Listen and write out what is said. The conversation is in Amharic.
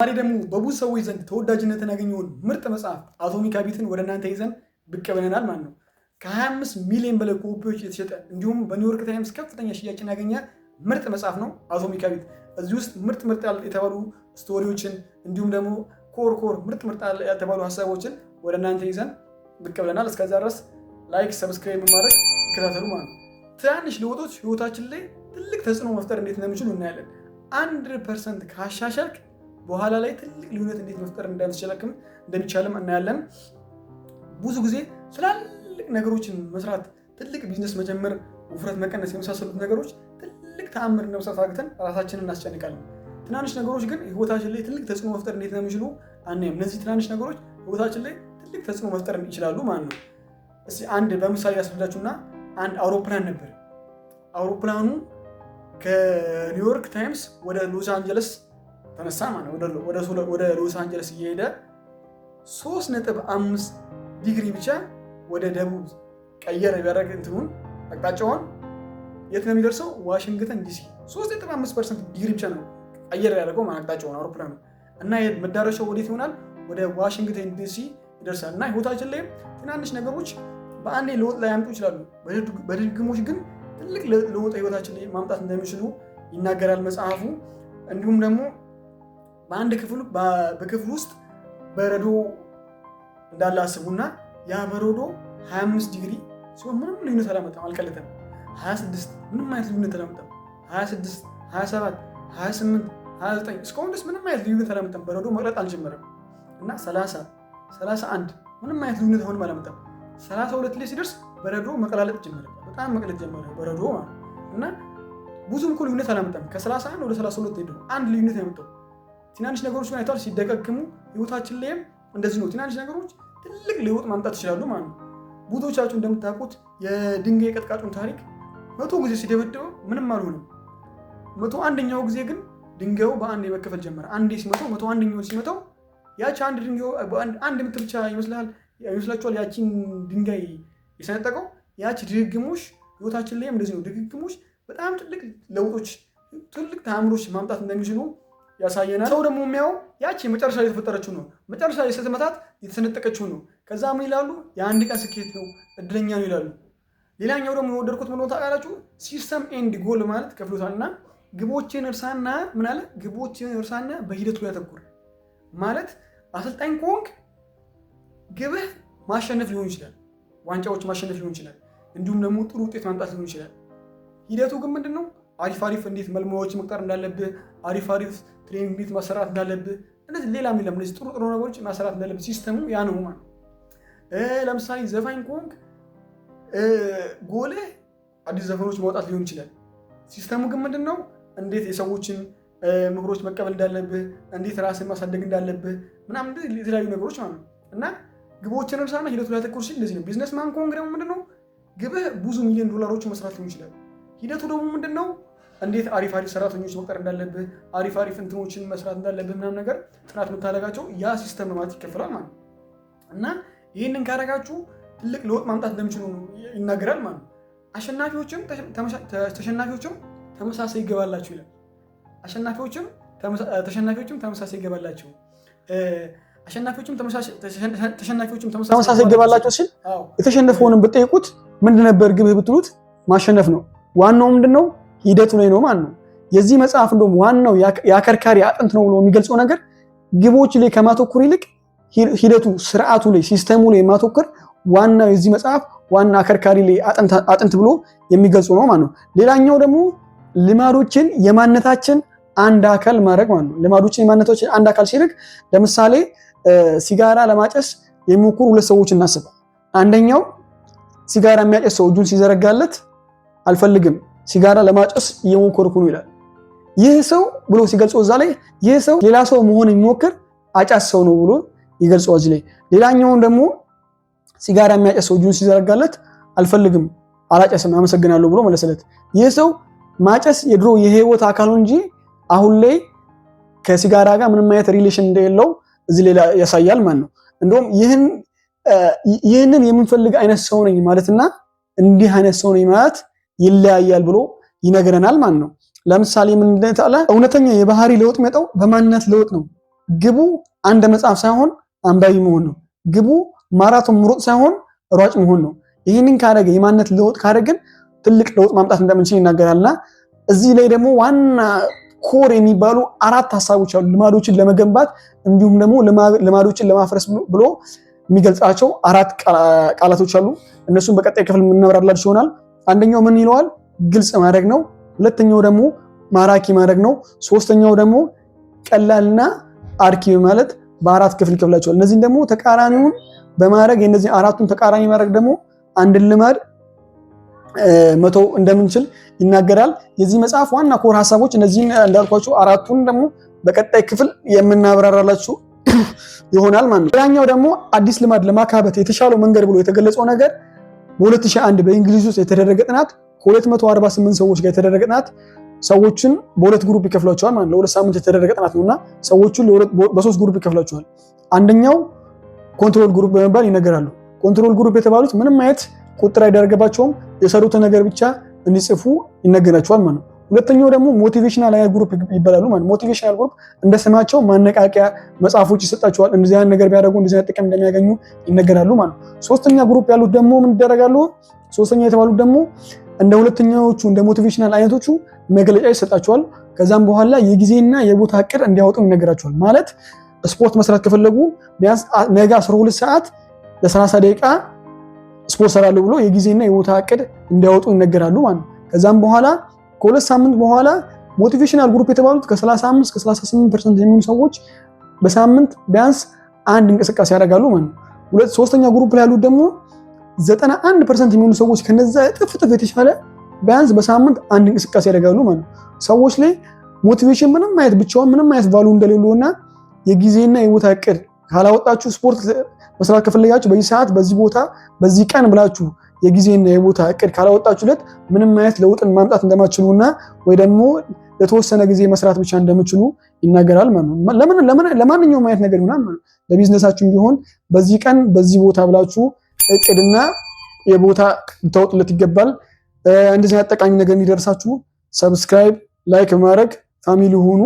ዛሬ ደግሞ በብዙ ሰዎች ዘንድ ተወዳጅነትን ያገኘውን ምርጥ መጽሐፍ አቶሚክ ሃቢትን ወደ እናንተ ይዘን ብቅ ብለናል ማለት ነው። ከ25 ሚሊዮን በላይ ኮፒዎች የተሸጠ እንዲሁም በኒውዮርክ ታይምስ ከፍተኛ ሽያጭን ያገኘ ምርጥ መጽሐፍ ነው አቶሚክ ሃቢት። እዚህ ውስጥ ምርጥ የተባሉ ስቶሪዎችን እንዲሁም ደግሞ ኮር ምርጥ የተባሉ ሀሳቦችን ወደ እናንተ ይዘን ብቅ ብለናል። እስከዛ ድረስ ላይክ፣ ሰብስክራይብ በማድረግ ይከታተሉ ማለት ነው። ትናንሽ ለውጦች ህይወታችን ላይ ትልቅ ተጽዕኖ መፍጠር እንዴት እንደሚችሉ እናያለን። 1% ካሻሻልክ በኋላ ላይ ትልቅ ልዩነት እንዴት መፍጠር እንደሚቻልም እናያለን። ብዙ ጊዜ ትላልቅ ነገሮችን መስራት፣ ትልቅ ቢዝነስ መጀመር፣ ውፍረት መቀነስ የመሳሰሉት ነገሮች ትልቅ ተአምር እንደመስራት አግተን ራሳችንን እናስጨንቃለን። ትናንሽ ነገሮች ግን ህይወታችን ላይ ትልቅ ተጽዕኖ መፍጠር እንዴት እንደሚችሉ አናይም። እነዚህ ትናንሽ ነገሮች ህይወታችን ላይ ትልቅ ተጽዕኖ መፍጠር ይችላሉ ማለት ነው። እስኪ አንድ በምሳሌ ያስረዳችሁና አንድ አውሮፕላን ነበር። አውሮፕላኑ ከኒውዮርክ ታይምስ ወደ ሎስ አንጀለስ ተነሳ ማለት ነው። ወደ ሎስ አንጀለስ እየሄደ 3.5 ዲግሪ ብቻ ወደ ደቡብ ቀየረ ቢያደርግ እንትኑን አቅጣጫውን የት ነው የሚደርሰው? ዋሽንግተን ዲሲ። 3.5% ዲግሪ ብቻ ነው ቀየረ ያደርገው አቅጣጫውን አውሮፕላኑ እና መዳረሻው ወዴት ይሆናል? ወደ ዋሽንግተን ዲሲ ይደርሳል። እና ህይወታችን ላይ ትናንሽ ነገሮች በአንዴ ለውጥ ላይ ያምጡ ይችላሉ። በድግግሞች ግን ትልቅ ለውጥ ህይወታችን ላይ ማምጣት እንደሚችሉ ይናገራል መጽሐፉ። እንዲሁም ደግሞ በአንድ በክፍል ውስጥ በረዶ እንዳለ አስቡና ያ በረዶ 25 ዲግሪ ሲሆን ምንም ልዩነት አላመጣም፣ አልቀለጠም። 26 ምንም አይነት ልዩነት አላመጣም። 26 27 28 29 እስካሁን ድረስ ምንም አይነት ልዩነት አላመጣም። በረዶ መቅለጥ አልጀመረም። እና 30 31 ምንም አይነት ልዩነት አሁንም አላመጣም። 32 ላይ ሲደርስ በረዶ መቀላለጥ ጀመረ፣ በጣም መቅለጥ ጀመረ በረዶ ማለት እና ብዙም እኮ ልዩነት አላመጣም። ከ31 ወደ 32 ሄዶ አንድ ልዩነት ያመጣው። ትናንሽ ነገሮች ግን አይተዋል ሲደጋግሙ ህይወታችን ላይም እንደዚህ ነው። ትናንሽ ነገሮች ትልቅ ለውጥ ማምጣት ይችላሉ ማለት ነው። ብዙዎቻችሁ እንደምታውቁት የድንጋይ ቀጥቃጩን ታሪክ 100 ጊዜ ሲደበድበው ምንም አልሆነም። 101ኛው ጊዜ ግን ድንጋዩ በአንድ መከፈል ጀመረ። አንዴ ሲመታው 101ኛው ሲመታው ያቺ አንድ ድንጋዩ አንድ ምት ብቻ ይመስላችኋል? ያቺን ድንጋይ የሰነጠቀው ያቺ ድግግሞሽ ህይወታችን ላይም እንደዚህ ነው። ድግግሞሽ በጣም ትልቅ ለውጦች፣ ትልቅ ተአምሮች ማምጣት እንደሚችሉ ያሳየናል። ሰው ደግሞ የሚያው ያቺ መጨረሻ ላይ የተፈጠረችው ነው። መጨረሻ ላይ ስትመታት የተሰነጠቀችው ነው። ከዛ ምን ይላሉ? የአንድ ቀን ስኬት ነው፣ እድለኛ ነው ይላሉ። ሌላኛው ደግሞ የወደድኩት ምን ታውቃላችሁ? ሲስተም ኤንድ ጎል ማለት ከፍሎታልና ግቦችን እርሳና ምን አለ? ግቦችን እርሳና በሂደቱ ላይ ያተኩር ማለት አሰልጣኝ ከሆንክ ግብህ ማሸነፍ ሊሆን ይችላል፣ ዋንጫዎች ማሸነፍ ሊሆን ይችላል፣ እንዲሁም ደግሞ ጥሩ ውጤት ማምጣት ሊሆን ይችላል። ሂደቱ ግን ምንድነው? አሪፍ እንዴት መልማዎች መቅጠር እንዳለብህ፣ አሪፍ ትሬኒንግ እንዴት ማሰራት እንዳለብህ፣ እነዚህ ሌላ የሚለም እነዚህ ጥሩ ነገሮች ማሰራት እንዳለብህ ሲስተሙ ያ ነው ማለት። ለምሳሌ ዘፋኝ ከሆንክ ጎልህ አዲስ ዘፈኖች ማውጣት ሊሆን ይችላል። ሲስተሙ ግን ምንድነው? እንዴት የሰዎችን ምክሮች መቀበል እንዳለብህ፣ እንዴት ራስን ማሳደግ እንዳለብህ ምናምን የተለያዩ ነገሮች ማለት ነው። እና ግቦችን እርሳና ሂደቱ ላይ ተኮር ሲል እንደዚህ ነው። ቢዝነስማን ከሆንክ ደግሞ ምንድነው? ግብህ ብዙ ሚሊዮን ዶላሮች መስራት ሊሆን ይችላል። ሂደቱ ደግሞ ምንድነው? እንዴት አሪፍ ሰራተኞች መቅጠር እንዳለብህ፣ አሪፍ እንትኖችን መስራት እንዳለብህ ምናምን ነገር ጥናት የምታደርጋቸው ያ ሲስተም ማለት ይከፈላል ማለት ነው። እና ይህንን ካደረጋችሁ ትልቅ ለውጥ ማምጣት እንደሚችሉ ይናገራል ማለት ነው። አሸናፊዎችም ተሸናፊዎችም ተመሳሳይ ይገባላችሁ ይላል። ተሸናፊዎችም ተመሳሳይ ይገባላችሁ፣ ተሸናፊዎችም ተመሳሳይ ይገባላችሁ ሲል የተሸነፈውንም ብትጠይቁት ምንድን ነበር ግብህ ብትሉት ማሸነፍ ነው። ዋናው ምንድነው? ሂደቱ ላይ ነው ማለት ነው። የዚህ መጽሐፍ እንደውም ዋናው የአከርካሪ አጥንት ነው ብሎ የሚገልጸው ነገር ግቦች ላይ ከማተኮር ይልቅ ሂደቱ፣ ስርዓቱ ላይ፣ ሲስተሙ ላይ ማተኮር ዋናው የዚህ መጽሐፍ ዋና አከርካሪ ላይ አጥንት ብሎ የሚገልጸው ነው ማለት ነው። ሌላኛው ደግሞ ልማዶችን የማንነታችን አንድ አካል ማድረግ ማለት ነው። ልማዶችን የማንነታችን አንድ አካል ሲልክ ለምሳሌ ሲጋራ ለማጨስ የሚሞክሩ ሁለት ሰዎች እናስብ። አንደኛው ሲጋራ የሚያጨስ ሰው እጁን ሲዘረጋለት አልፈልግም ሲጋራ ለማጨስ እየሞከርኩ ነው ይላል። ይህ ሰው ብሎ ሲገልጸው እዛ ላይ ይህ ሰው ሌላ ሰው መሆን የሚሞክር አጫስ ሰው ነው ብሎ ይገልጸው እዚህ ላይ። ሌላኛውን ደግሞ ሲጋራ የሚያጨስ ሰው እጁን ሲዘረጋለት አልፈልግም አላጨስም አመሰግናለሁ ብሎ መለሰለት። ይህ ሰው ማጨስ የድሮ የህይወት አካሉ እንጂ አሁን ላይ ከሲጋራ ጋር ምንም አይነት ሪሌሽን እንደሌለው እዚህ ላይ ያሳያል ማለት ነው። እንደውም ይህንን የምንፈልግ አይነት ሰው ነኝ ማለትና እንዲህ አይነት ሰው ነኝ ማለት ይለያያል ብሎ ይነግረናል ማለት ነው። ለምሳሌ ምን እንደታለ እውነተኛ የባህሪ ለውጥ የሚመጣው በማንነት ለውጥ ነው። ግቡ አንድ መጽሐፍ ሳይሆን አንባቢ መሆን ነው። ግቡ ማራቶን መሮጥ ሳይሆን ሯጭ መሆን ነው። ይህንን ካደረገ የማንነት ለውጥ ካደረግን ትልቅ ለውጥ ማምጣት እንደምንችል ይናገራልና እዚህ ላይ ደግሞ ዋና ኮር የሚባሉ 4 ሀሳቦች አሉ ልማዶችን ለመገንባት እንዲሁም ደግሞ ልማዶችን ለማፍረስ ብሎ የሚገልጻቸው 4 ቃላቶች አሉ። እነሱን በቀጣይ ክፍል የምናብራራላችሁ ይሆናል። አንደኛው ምን ይለዋል? ግልጽ ማድረግ ነው። ሁለተኛው ደግሞ ማራኪ ማድረግ ነው። ሶስተኛው ደግሞ ቀላልና አርኪ ማለት በ4 ክፍል ይከፍላቸዋል። እነዚህን ደግሞ ተቃራኒውን በማድረግ የነዚህ 4ቱን ተቃራኒ ማድረግ ደግሞ አንድን ልማድ መተው እንደምንችል ይናገራል። የዚህ መጽሐፍ ዋና ኮር ሀሳቦች እነዚህን እንዳልኳችሁ 4ቱን ደግሞ በቀጣይ ክፍል የምናብራራላችሁ ይሆናል ማለት ነው። ሌላኛው ደግሞ አዲስ ልማድ ለማካበት የተሻለው መንገድ ብሎ የተገለጸው ነገር በ2001 በእንግሊዝ ውስጥ የተደረገ ጥናት ከ248 ሰዎች ጋር የተደረገ ጥናት ሰዎችን በ2 ግሩፕ ይከፍላቸዋል ማለት ነው። ለ2 ሳምንት የተደረገ ጥናት ነውና ሰዎችን በ3 ግሩፕ ይከፍላቸዋል። አንደኛው ኮንትሮል ግሩፕ በመባል ይነገራሉ። ኮንትሮል ግሩፕ የተባሉት ምንም አይነት ቁጥር አይደረገባቸውም የሰሩትን ነገር ብቻ እንዲጽፉ ይነገራቸዋል ማለት ነው። ሁለተኛው ደግሞ ሞቲቬሽናል ግሩፕ ይባላሉ ማለት ነው። ሞቲቬሽናል ግሩፕ እንደስማቸው ማነቃቂያ መጽሐፎች ይሰጣቸዋል። እንደዚህ አይነት ነገር ቢያደርጉ እንደዚህ አይነት ጥቅም እንደሚያገኙ ይነገራሉ ማለት ነው። ሶስተኛ ግሩፕ ያሉት ደግሞ ምን ይደረጋሉ? ሶስተኛ የተባሉት ደግሞ እንደ ሁለተኛዎቹ እንደ ሞቲቬሽናል አይነቶቹ መግለጫ ይሰጣቸዋል። ከዛም በኋላ የጊዜና የቦታ እቅድ እንዲያወጡ ይነገራቸዋል። ማለት ስፖርት መስራት ከፈለጉ ቢያንስ ነገ 12 ሰዓት ለ30 ደቂቃ ስፖርት ሰራለሁ ብሎ የጊዜና የቦታ እቅድ እንዲያወጡ ይነገራሉ ማለት ነው። ከዛም በኋላ ከ2 ሳምንት በኋላ ሞቲቬሽናል ግሩፕ የተባሉት ከ35 እስከ 38% የሚሆኑ ሰዎች በሳምንት ቢያንስ አንድ እንቅስቃሴ ያደርጋሉ ማለት ነው። ሶስተኛ ግሩፕ ላይ ያሉት ደግሞ 91% የሚሆኑ ሰዎች ከነዛ እጥፍ የተሻለ ቢያንስ በሳምንት አንድ እንቅስቃሴ ያደርጋሉ ማለት ነው። ሰዎች ላይ ሞቲቬሽን ምንም አይነት ብቻውን ምንም አይነት ቫልዩ እንደሌለውና የጊዜና የቦታ እቅድ ካላወጣችሁ ስፖርት መስራት ከፈለጋችሁ በዚህ ሰዓት በዚህ ቦታ በዚህ ቀን ብላችሁ የጊዜና የቦታ እቅድ ካላወጣችሁለት ምንም አይነት ለውጥን ማምጣት እንደማትችሉና ወይ ደግሞ ለተወሰነ ጊዜ መስራት ብቻ እንደምትችሉ ይናገራል ማለት ነው። ለማንኛውም አይነት ነገር ይሆናል ማለት ነው። ለቢዝነሳችሁም ቢሆን በዚህ ቀን በዚህ ቦታ ብላችሁ እቅድና የቦታ ልታወጡለት ይገባል። እንደዚህ ጠቃሚ ነገር እንዲደርሳችሁ ሰብስክራይብ፣ ላይክ ማድረግ ፋሚሊ ሁኑ።